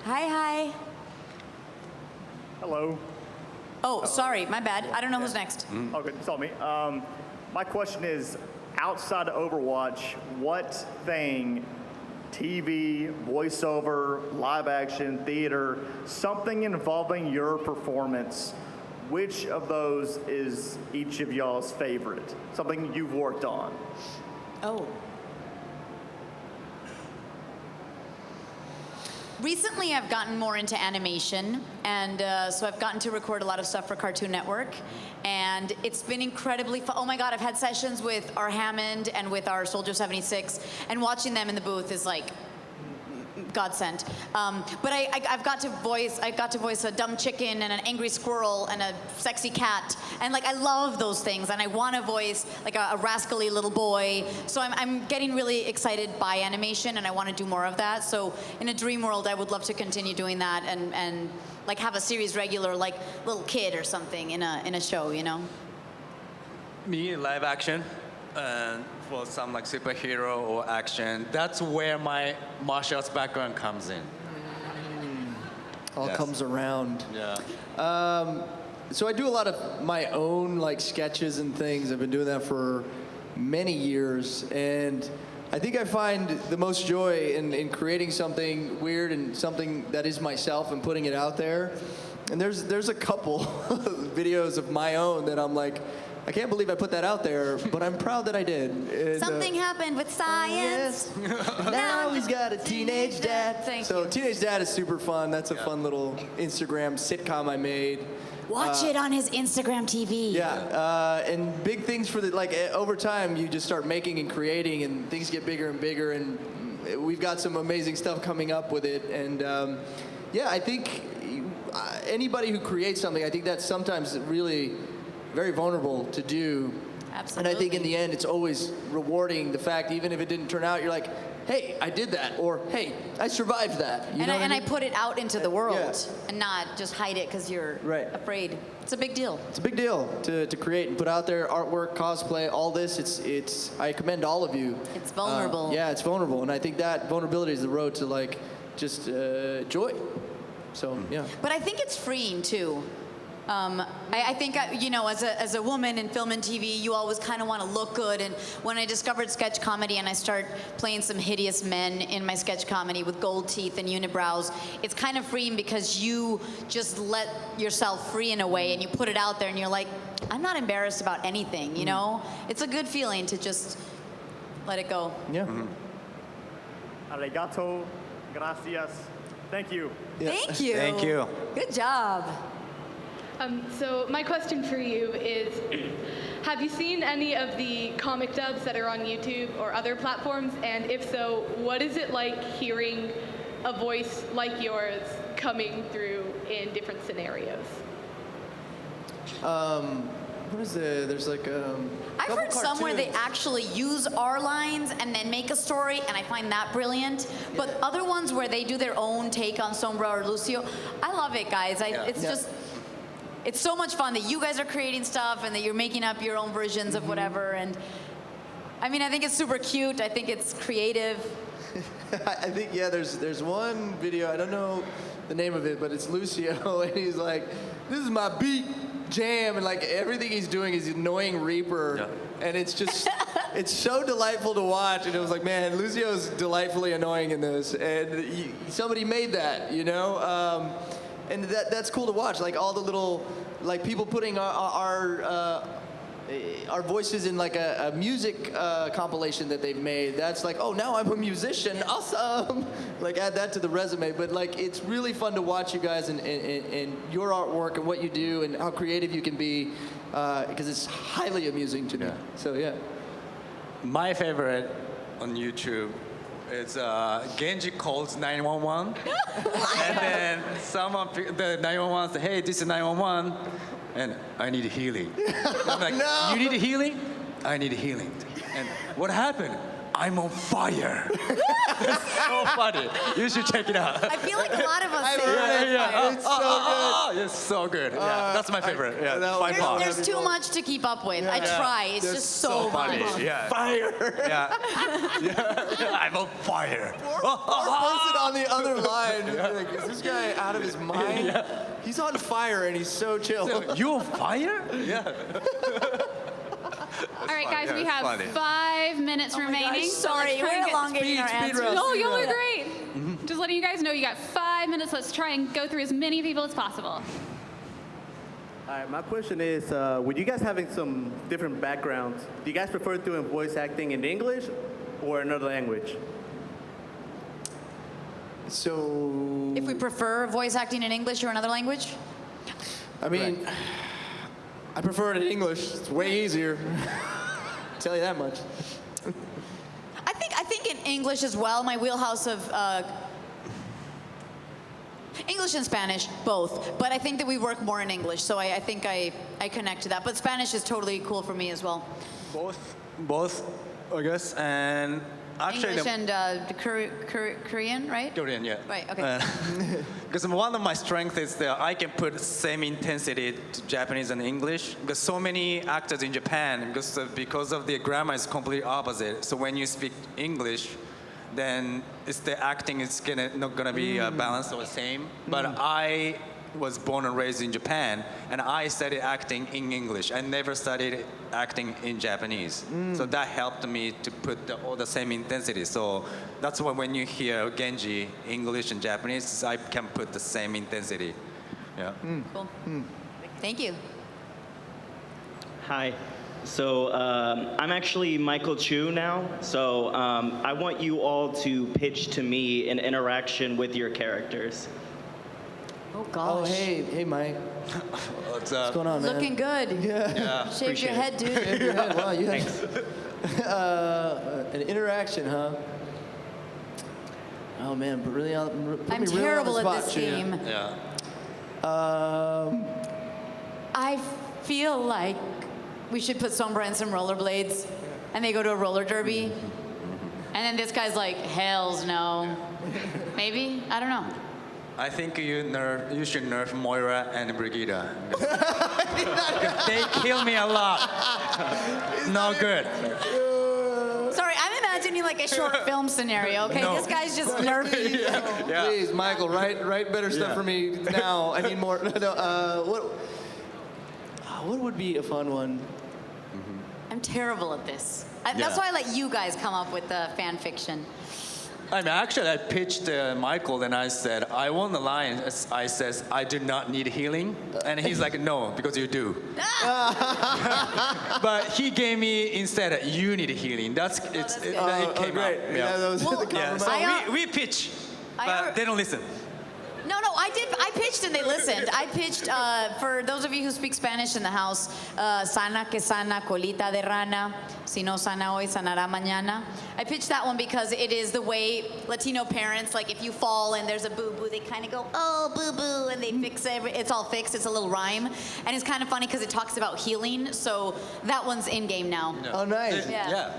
Hi. Hello. Oh, sorry, my bad. I don't know who's next. Oh, good. It's all me. My question is, outside of Overwatch, what thing, TV, voiceover, live action, theater, something involving your performance, which of those is each of y'all's favorite? Something you've worked on? Oh. Recently, I've gotten more into animation, and so I've gotten to record a lot of stuff for Cartoon Network, and it's been incredibly fun. Oh my God, I've had sessions with our Hammond and with our Soldier 76, and watching them in the booth is like godsend. But I got to voice a dumb chicken and an angry squirrel and a sexy cat, and like I love those things, and I want to voice like a rascally little boy. So I'm getting really excited by animation, and I want to do more of that. So in a dream world, I would love to continue doing that and like have a series regular, like little kid or something in a show, you know. Me in live action, and for some like superhero or action, that's where my martial arts background comes in. All Yes. comes around. Yeah. So I do a lot of my own like sketches and things. I've been doing that for many years, and I think I find the most joy in creating something weird and something that is myself and putting it out there. And there's a couple videos of my own that I'm like, I can't believe I put that out there, but I'm proud that I did. And, Something happened with science. now he's got a teenage dad. Thank So you. Teenage Dad is super fun. That's a fun little Instagram sitcom I made. Watch it on his Instagram TV. Yeah, and big things for the like over time you just start making and creating and things get bigger and bigger, and we've got some amazing stuff coming up with it. And yeah, I think anybody who creates something, I think that's sometimes really very vulnerable to do. Absolutely. And I think in the end it's always rewarding the fact, even if it didn't turn out, you're like, hey, I did that, or hey, I survived that. You know what I And I mean? put it out into the world Yeah. and not just hide it because you're Right. afraid. It's a big deal. It's a big deal to create and put out there artwork, cosplay, all this. It's I commend all of you. It's vulnerable. Yeah, it's vulnerable, and I think that vulnerability is the road to like just joy. So yeah. But I think it's freeing too. I think, you know, as a woman in film and TV, you always kind of want to look good. And when I discovered sketch comedy and I start playing some hideous men in my sketch comedy with gold teeth and unibrows, it's kind of freeing because you just let yourself free in a way and you put it out there and you're like, I'm not embarrassed about anything, you know? It's a good feeling to just let it go. Yeah. Arigato, gracias. Thank you. Thank you. Thank you. Good job. So my question for you is, have you seen any of the comic dubs that are on YouTube or other platforms? And if so, what is it like hearing a voice like yours coming through in different scenarios? What is it? There's like I've couple heard somewhere they cartoons. actually use our lines and then make a story, and I find that brilliant. But other ones where they do their own take on Sombra or Lucio, I love it, guys. It's Yeah. just, it's so much fun that you guys are creating stuff and that you're making up your own versions of whatever. And I mean, I think it's super cute. I think it's creative. I think, yeah, there's one video, I don't know the name of it, but it's Lucio, and he's like, this is my beat jam, and like everything he's doing is annoying Reaper, and it's just, it's so delightful to watch, and it was like, man, Lucio's delightfully annoying in this, and somebody made that, you know? And that's cool to watch, like all the little, like people putting our voices in like a music compilation that they've made. That's like, oh, now I'm a musician, awesome. Like add that to the resume. But like, it's really fun to watch you guys and your artwork and what you do and how creative you can be, because it's highly amusing to me. So yeah. My favorite on YouTube is Genji calls 911, and then the 911 says, hey, this is 911. And I need healing. I'm like, No. You need healing? I need healing. And what happened? I'm on fire. It's so funny. You should check it out. I feel like a lot of us say It's so good. It's so good. Yeah, that's my favorite. By far. there's too much to keep up with. I try. It's just so funny. much. Yeah. Fire. Yeah. I'm on fire. Or person on the other line. Like, is this guy out of his mind? He's on fire and he's so chill. You on fire? Yeah. All right, guys, we have funny. 5 minutes remaining. so Sorry, let's try we're and get elongating our answers. No, y'all are great. Just letting you guys know you got 5 minutes. Let's try and go through as many people as possible. All right, my question is, with you guys having some different backgrounds, do you guys prefer doing voice acting in English or another language? So. If we prefer voice acting in English or another language? I mean, I prefer it in English. It's way easier. Tell you that much. I think in English as well, my wheelhouse of English and Spanish, both. But I think that we work more in English, so I think I connect to that. But Spanish is totally cool for me as well. Both, I guess. And actually, English and Korean, right? Korean, yeah. Right, okay. Because one of my strengths is that I can put same intensity to Japanese and English. Because so many actors in Japan, because of the grammar is completely opposite. So when you speak English, then the acting is not gonna be balanced or the same. But I was born and raised in Japan, and I studied acting in English. I never studied acting in Japanese. So that helped me to put all the same intensity. So that's why when you hear Genji, English and Japanese, I can put the same intensity. Yeah. Cool. Thank you. Hi. So I'm actually Michael Chu now. So I want you all to pitch to me an interaction with your characters. Oh gosh. Oh, hey, Mike. What's up? What's going on, man? Looking good. Yeah. Shave your head, dude. Shave your head. Wow, you have an interaction, huh? Oh man, but really, put I'm me really terrible on the at spot, this Chu. game. Yeah. I feel like we should put Sombra in some rollerblades, and they go to a roller derby, and then this guy's like, "Hells no." Maybe, I don't know. I think you should nerf Moira and Brigitte. They kill me a lot. No good. Sorry, I'm imagining like a short film scenario. Okay, No. this guy's just nervy. Yeah. Please, Michael, write better stuff for me now. I need more. What would be a fun one? I'm terrible at this. That's why I let you guys come up with the fan fiction. I mean, actually, I pitched Michael, and I said, I won the line. I says, I do not need healing. And he's like, no, because you do. But he gave me instead, you need healing. It came great. out. Yeah, that was the Yeah, compromise. so we pitch, but they don't listen. No, I did. I pitched and they listened. I pitched, for those of you who speak Spanish in the house, sana que sana, colita de rana, si no sana hoy, sanará mañana. I pitched that one because it is the way Latino parents, like if you fall and there's a boo-boo, they kind of go, oh, boo-boo, and they fix it. It's all fixed. It's a little rhyme. And it's kind of funny because it talks about healing. So that one's in-game now. Yeah. Oh, nice. Yeah.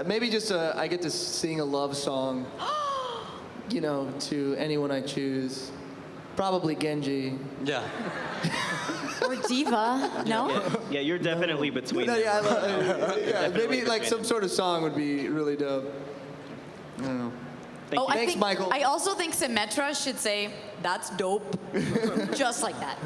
Maybe just I get to sing a love song, to anyone I choose. Probably Genji. Yeah. Or diva. No? Yeah, you're definitely between No, them. yeah, yeah, Definitely maybe like between some them. sort of song would be really dope. I don't know. Oh, I Thanks, think, Michael. I also think Symmetra should say, "That's dope," just like that.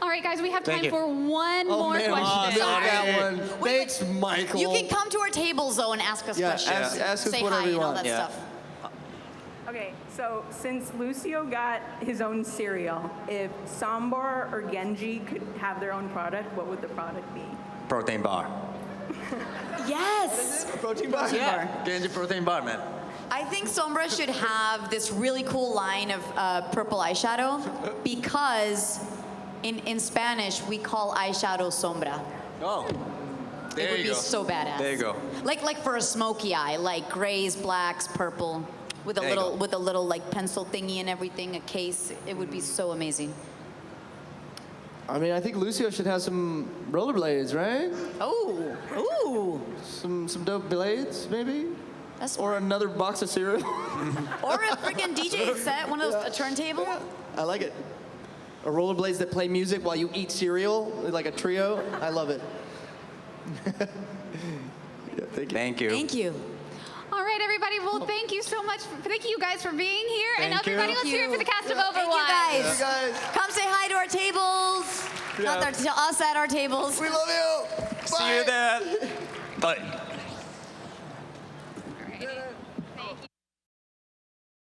All right, guys, we have Thank time you. for one more man, question. missed that one. Wait, Thanks, Michael. You can come to our table, though, and ask us Yeah, questions. ask us Say whatever hi you and all want. that Yeah. stuff. Okay, so since Lucio got his own cereal, if Sambar or Genji could have their own product, what would the product be? Protein bar. Yes. Protein bar. Yeah. Genji protein bar, man. I think Sombra should have this really cool line of purple eyeshadow because in Spanish we call eyeshadow sombra. Oh. There It would you be go. so badass. There you go. Like for a smoky eye, like grays, blacks, purple, with a There you little go. with a little like pencil thingy and everything, a case. It would be so amazing. I mean, I think Lucio should have some rollerblades, right? Oh, ooh. Some dope blades, maybe? That's Or another box of cereal. Or a freaking DJ set, one of those, a turntable. I like it. Or rollerblades that play music while you eat cereal, like a trio. I love it. Yeah, thank you. Thank you. Thank you. All right, everybody. Well, thank you so much. Thank you guys for being here. And Thank you. everybody, let's hear it for the cast of Overwatch. Thank you guys. You guys, Come say hi to our tables. Not Yeah. to us at our tables. we love you. See you there.